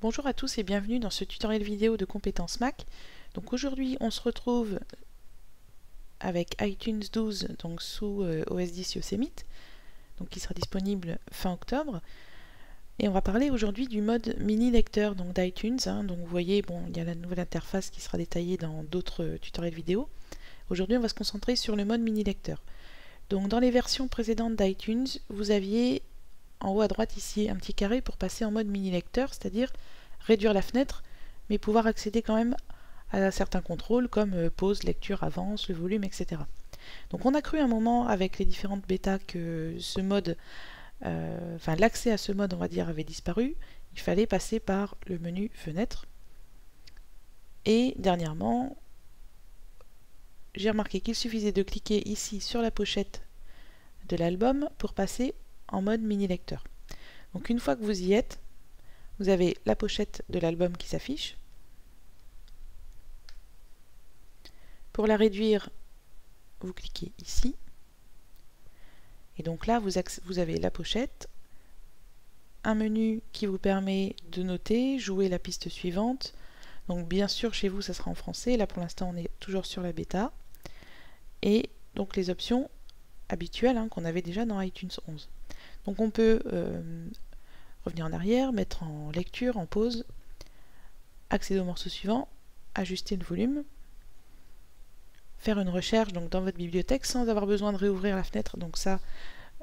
Bonjour à tous et bienvenue dans ce tutoriel vidéo de compétences Mac. Donc aujourd'hui on se retrouve avec iTunes 12 donc sous OS X Yosemite, donc qui sera disponible fin octobre. Et on va parler aujourd'hui du mode mini lecteur donc d'iTunes. Donc vous voyez, bon, il y a la nouvelle interface qui sera détaillée dans d'autres tutoriels vidéo. Aujourd'hui on va se concentrer sur le mode mini lecteur. Donc dans les versions précédentes d'iTunes, vous aviez en haut à droite ici un petit carré pour passer en mode mini lecteur, c'est-à-dire réduire la fenêtre, mais pouvoir accéder quand même à certains contrôles comme pause, lecture, avance, le volume, etc. Donc on a cru un moment avec les différentes bêtas que ce mode, l'accès à ce mode on va dire avait disparu. Il fallait passer par le menu fenêtre. Et dernièrement, j'ai remarqué qu'il suffisait de cliquer ici sur la pochette de l'album pour passer en mode mini lecteur. Donc une fois que vous y êtes, vous avez la pochette de l'album qui s'affiche. Pour la réduire, vous cliquez ici. Et donc là, vous avez la pochette, un menu qui vous permet de noter, jouer la piste suivante. Donc bien sûr, chez vous, ça sera en français. Là, pour l'instant, on est toujours sur la bêta. Et donc les options habituelles qu'on avait déjà dans iTunes 11. Donc on peut revenir en arrière, mettre en lecture, en pause, accéder au morceau suivant, ajuster le volume, faire une recherche donc dans votre bibliothèque sans avoir besoin de réouvrir la fenêtre. Donc ça,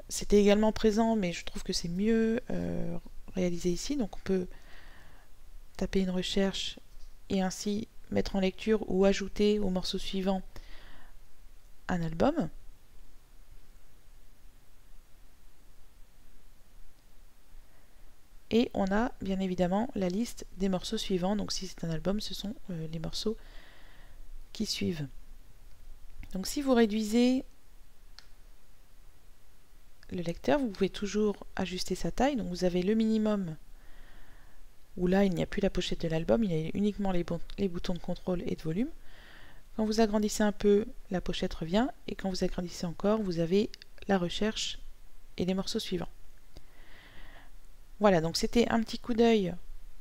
c'était également présent, mais je trouve que c'est mieux réalisé ici. Donc on peut taper une recherche et ainsi mettre en lecture ou ajouter au morceau suivant un album. Et on a bien évidemment la liste des morceaux suivants. Donc si c'est un album, ce sont les morceaux qui suivent. Donc si vous réduisez le lecteur, vous pouvez toujours ajuster sa taille. Donc vous avez le minimum, où là il n'y a plus la pochette de l'album, il y a uniquement les boutons de contrôle et de volume. Quand vous agrandissez un peu, la pochette revient, et quand vous agrandissez encore, vous avez la recherche et les morceaux suivants. Voilà, donc c'était un petit coup d'œil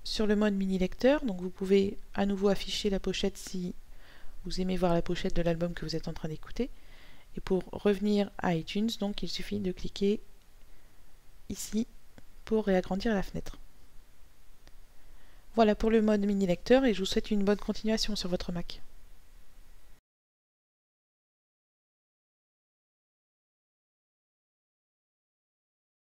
sur le mode mini lecteur. Donc vous pouvez à nouveau afficher la pochette si vous aimez voir la pochette de l'album que vous êtes en train d'écouter. Et pour revenir à iTunes, donc il suffit de cliquer ici pour réagrandir la fenêtre. Voilà pour le mode mini lecteur et je vous souhaite une bonne continuation sur votre Mac.